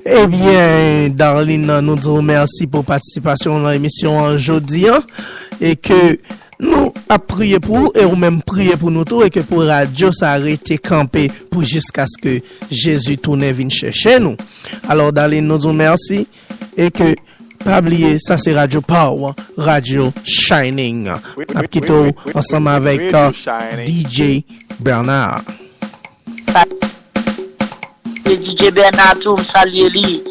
Eh bien, Darlene, nous te remercions pour participation dans l'émission aujourd'hui et que nous a prié pour et ou même prié pour nous tous et que pour radio ça a été campé pour jusqu'à ce que Jésus tourne vienne chercher nous. Alors Darlene, nous te remercions et que pas oublier ça c'est Radio Power, Radio Shining. On a quitté ensemble avec DJ Bernard. DJ Bernard tout saluer lui.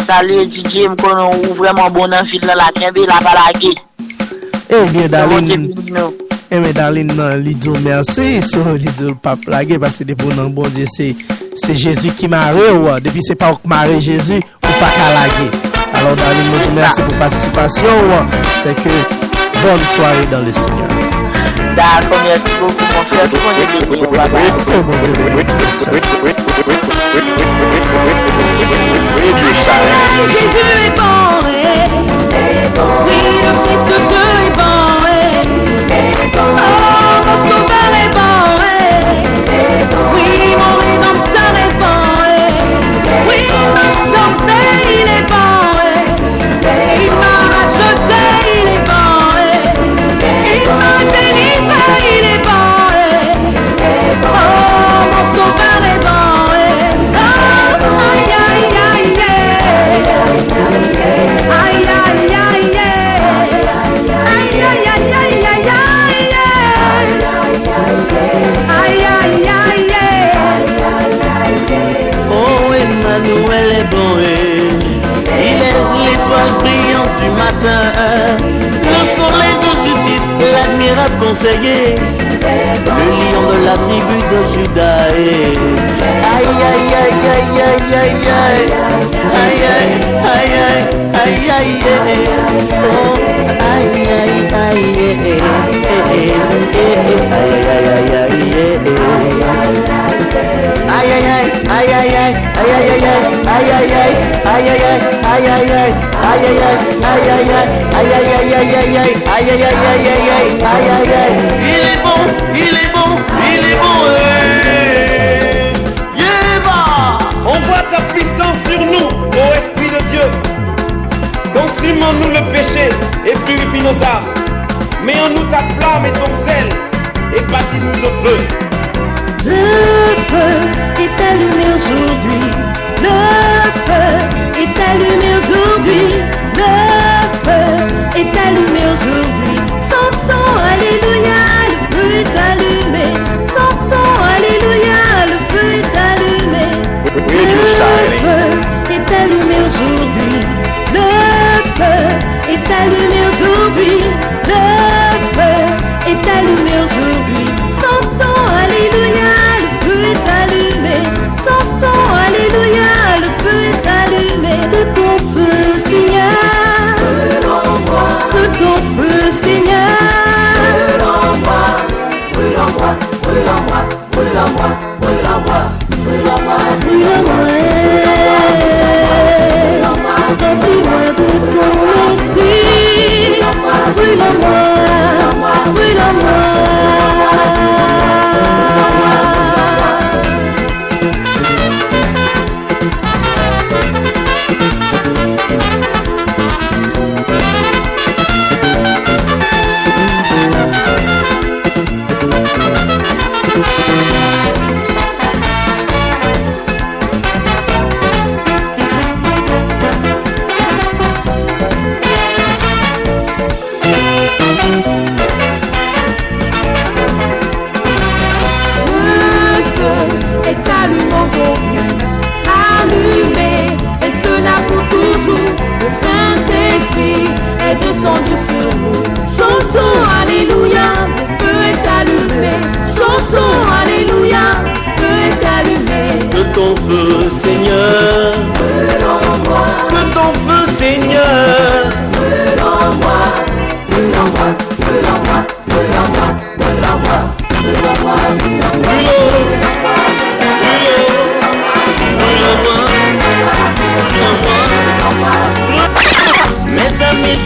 Saluer DJ me connaît vraiment bon en fil la Kembe la balaguer. Eh bien Darlene. Eh mais Darlene lui dit merci sur lui dit pas plaguer parce que depuis non bon Dieu c'est Jésus qui m'a arrêté depuis c'est pas marrer Jésus ou pas calaguer. Alors Darlene nous merci pour participation c'est que bonne soirée dans le Seigneur. D'accord, merci beaucoup mon frère, tout le monde Jésus est bon, oui, le Fils de Dieu est bon, oh, mon sauveur est bon, oui, mon rédempteur est bon, oui, ma sauvé, il est bon, il m'a racheté, il est bon, il m'a délivré, il est bon, oh, mon sauveur est bon, oh, aïe, aïe, aïe, aïe, aïe, oh Emmanuel est bon, il est l'étoile brillante du matin, le soleil de justice, l'admirable conseiller, le lion de la tribu de Juda. Aïe aïe aïe aïe aïe aïe aïe aïe aïe aïe aïe oh aïe aïe aïe il est bon, il est bon, il est bon. On voit ta puissance sur nous, ô Esprit de Dieu. Consume-nous le péché et purifie nos âmes. Mets en nous ta flamme et ton sel et baptise-nous de feu. Le feu est allumé aujourd'hui. Le feu est allumé aujourd'hui. Le feu est allumé aujourd'hui. Chantons Alléluia, le feu est allumé. Chantons Alléluia, le feu est allumé. Le feu est allumé aujourd'hui. Le feu est allumé aujourd'hui. Le feu est allumé aujourd'hui. Chantons Alléluia, le feu est allumé. Chantons Alléluia, le feu est allumé. De ton feu, Seigneur. De ton feu, Seigneur. Brûle-en-moi, brûle-en-moi, brûle-en-moi, brûle-en-moi, brûle-en-moi, brûle-en-moi, brûle-en-moi, remplis-moi de ton esprit. Brûle-en-moi, brûle-en-moi.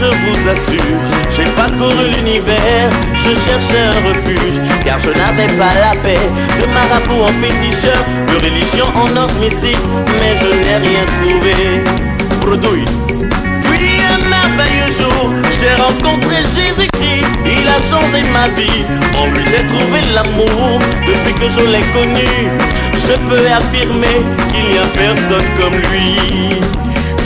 je vous assure, j'ai parcouru l'univers, je cherchais un refuge, car je n'avais pas la paix, de marabout en féticheur, de religion en ordre mystique, mais je n'ai rien trouvé. Bredouille. Puis un merveilleux jour, j'ai rencontré Jésus-Christ, il a changé ma vie, en lui j'ai trouvé l'amour, depuis que je l'ai connu, je peux affirmer qu'il n'y a personne comme lui.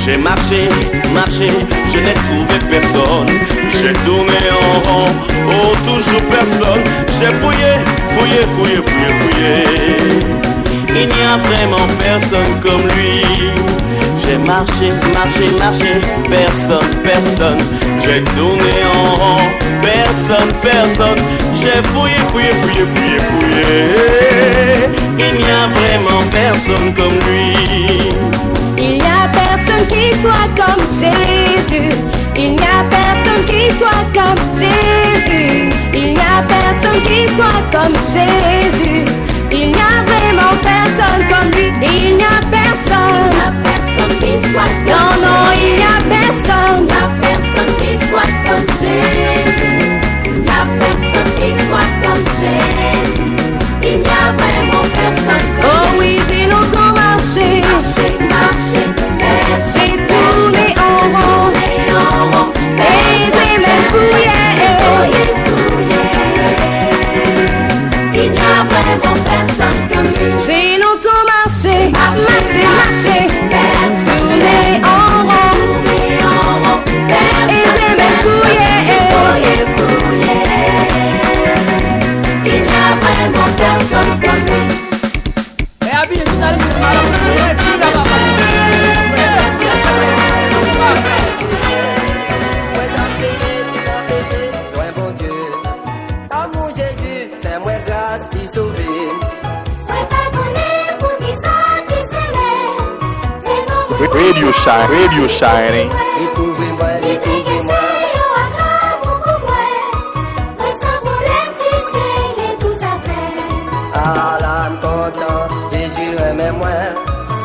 J'ai marché, marché, je n'ai trouvé personne. J'ai tourné en rond, oh toujours personne. J'ai fouillé, fouillé, fouillé, fouillé, fouillé. Il n'y a vraiment personne comme lui. J'ai marché, marché, marché, personne, personne. J'ai tourné en rond, personne, personne. J'ai fouillé, fouillé, fouillé, fouillé, fouillé. Il n'y a vraiment personne comme lui. Il n'y a personne qui soit comme Jésus. Il n'y a personne qui soit comme Jésus. Il n'y a personne qui soit comme Jésus. Il n'y a vraiment personne comme lui. Il n'y a personne. Il n'y a personne qui soit comme Jésus. Non, non, il n'y a personne. Il n'y a personne qui soit comme Jésus. Il n'y a personne qui soit comme Jésus. Il n'y a vraiment personne comme Jésus. Oh oui, j'ai longtemps marché. J'ai tourné en rond, et j'ai même fouillé. Il n'y a vraiment personne comme lui. J'ai longtemps marché, marché, tourné en rond, et j'ai même fouillé. Il n'y a vraiment personne comme lui. Radio Shining. Ah l'âme content, Jésus aimait-moi.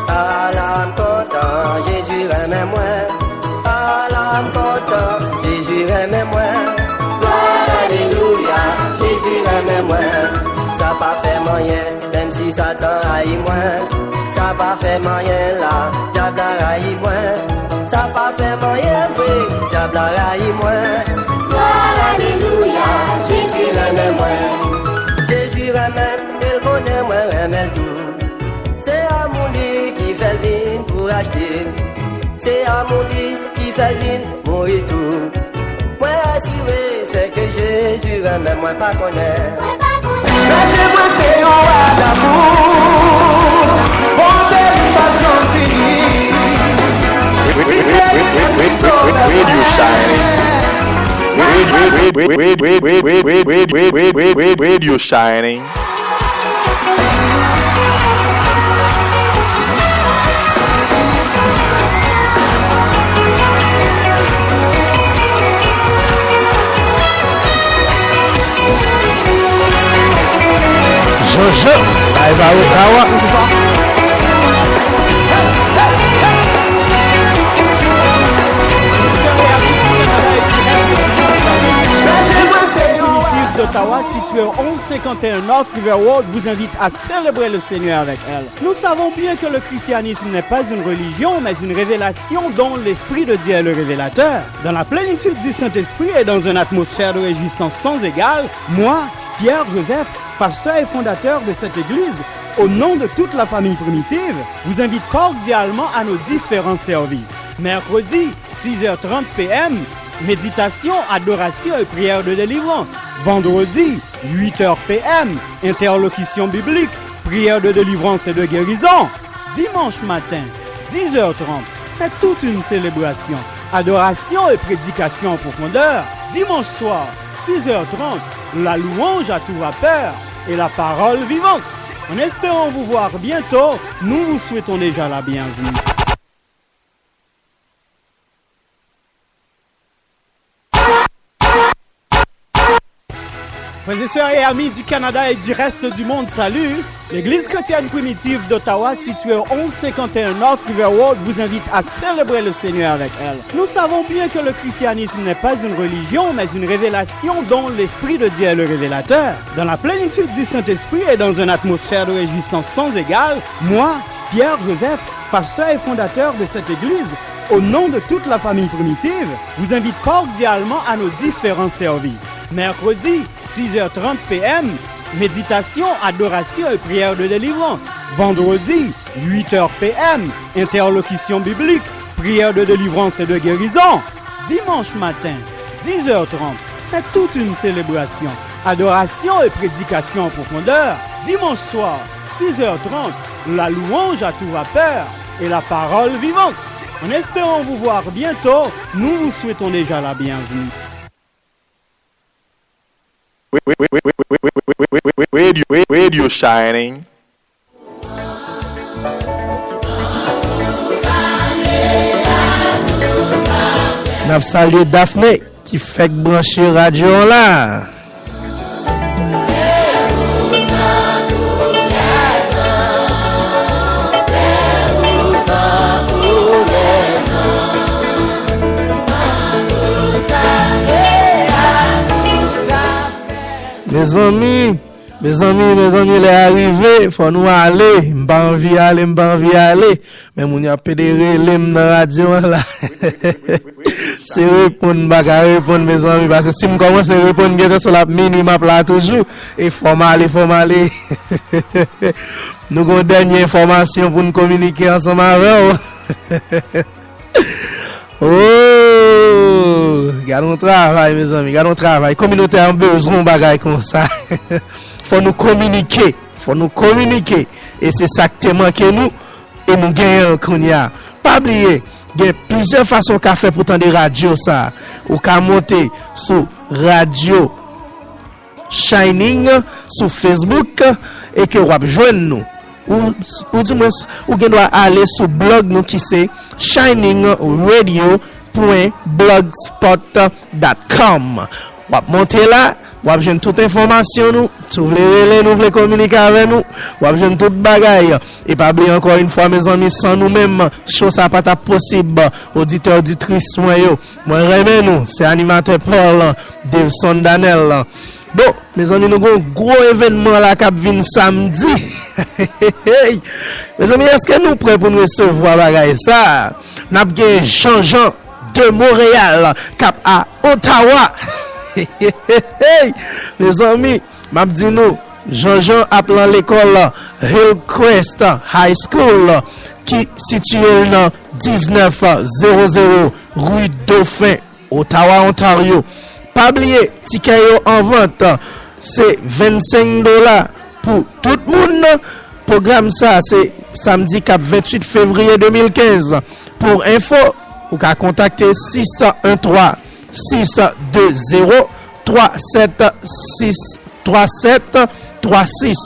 Ah l'âme content, Jésus aimait-moi. Ah l'âme content, Jésus aimait-moi. Gloire, alléluia, Jésus aimait-moi. Ça pas fait moyen, même si Satan haït moi. Ça pas fait moyen là, diable haït moi. Ça pas fait moyen, oui, diable haït moi. Gloire, alléluia, Jésus aimait-moi. Jésus aimait, il connaît moi, aimait tout. C'est à mon lit qui fait le vin pour acheter. C'est à mon lit qui fait le vin pour y tout. Moi assuré, c'est que Jésus aimait moi pas connaître. Mais j'ai pensé en roi d'amour, on belle passion finie. Radio Shining. Jojo, live à Ottawa. d'Ottawa, située au 1151 North River Road, vous invite à célébrer le Seigneur avec elle. Nous savons bien que le christianisme n'est pas une religion, mais une révélation dont l'Esprit de Dieu est le révélateur. Dans la plénitude du Saint-Esprit et dans une atmosphère de réjouissance sans égale, moi, Pierre Joseph, pasteur et fondateur de cette église, au nom de toute la famille primitive, vous invite cordialement à nos différents services. Mercredi, 6h30 p.m., méditation, adoration et prière de délivrance. Vendredi, 8h p.m., interlocution biblique, prière de délivrance et de guérison. Dimanche matin, 10h30, c'est toute une célébration. Adoration et prédication en profondeur. Dimanche soir, 6h30, la louange à tout vapeur et la parole vivante. En espérant vous voir bientôt, nous vous souhaitons déjà la bienvenue. Frères et sœurs et amis du Canada et du reste du monde, salut! L'Église chrétienne primitive d'Ottawa, située au 1151 North River Road, vous invite à célébrer le Seigneur avec elle. Nous savons bien que le christianisme n'est pas une religion, mais une révélation dont l'Esprit de Dieu est le révélateur. Dans la plénitude du Saint-Esprit et dans une atmosphère de réjouissance sans égale, moi, Pierre Joseph, pasteur et fondateur de cette Église, au nom de toute la famille primitive, vous invite cordialement à nos différents services. Mercredi, 6h30 p.m., méditation, adoration et prière de délivrance. Vendredi, 8h p.m., interlocution biblique, prière de délivrance et de guérison. Dimanche matin, 10h30, c'est toute une célébration. Adoration et prédication en profondeur. Dimanche soir, 6h30, la louange à tout vapeur et la parole vivante. En espérant vous voir bientôt, nous vous souhaitons déjà la bienvenue. Radio Shining. N'a salué Daphné qui fait brancher radio là. Mes amis, les arrivés, faut nous aller, m'pas envie aller. Mais mon y a pédéré l'hymne dans la radio là. C'est répondre, mes amis, parce que si je commence à répondre, sur la minuit, m'a là toujours, et faut m'aller. Nous avons une dernière information pour nous communiquer ensemble avec vous. Oh, gardons travail, mes amis, gardons travail. Communauté a besoin de bagaille comme ça. Faut nous communiquer. Et c'est ça qui manque nous. Et nous gagnons qu'on y a. Pas oublier, il y a plusieurs façons qu'a fait pour tendre radio ça. Ou qu'a monter sur Radio Shining, sur Facebook, et que vous joindre nous. Ou du moins, ou doit aller sur blog nous qui c'est shiningradio.blogspot.com. Ou monter là, ou avez toute information nous, si vous voulez communiquer avec nous, ou avez toute bagaille. Et pas oublier encore une fois mes amis, sans nous-mêmes, chose ça pas possible. Auditeurs, auditrices, moi remets nous, c'est animateur Paul Davison Danel. Bon, mes amis, nous avons un gros événement là qui vient samedi. Mes amis, est-ce que nous prêts pour nous recevoir bagaille ça? Nous avons Jean-Jean de Montréal cap à Ottawa. Mes amis, m'a dit nous, Jean-Jean appelant l'école Hillcrest High School qui située dans 1900 rue Dauphin, Ottawa, Ontario. Pas oublier, ticket en vente, c'est $25 pour tout le monde. Programme ça, c'est samedi 28 février 2015. Pour info, vous pouvez contacter 613 620 3736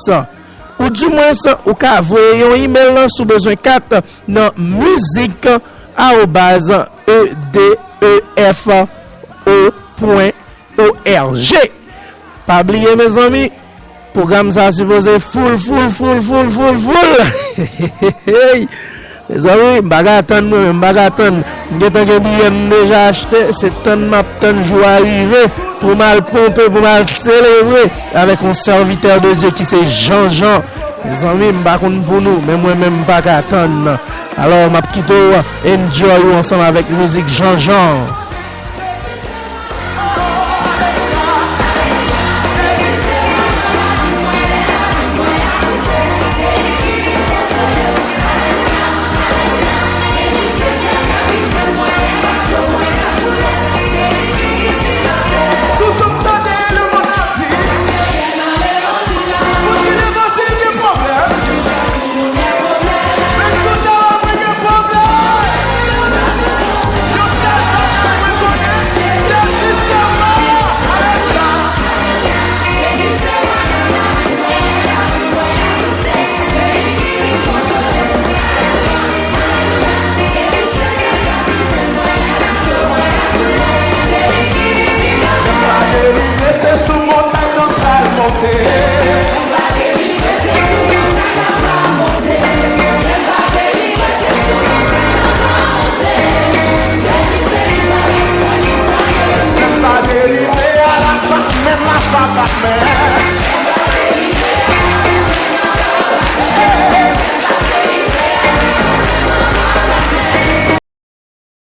ou du moins vous pouvez envoyer un email sous besoin 4 dans musique@edefo.org. Pas oublier mes amis, programme ça supposé full. Les amis, m'bagaton, j'ai déjà acheté, c'est ton jour arrivé pour mal pomper, pour mal célébrer avec un serviteur de Dieu qui c'est Jean-Jean. Les amis, m'bakon pour nous, mais moi-même m'bagaton. Alors, m'a quitté, enjoy ensemble avec musique Jean-Jean.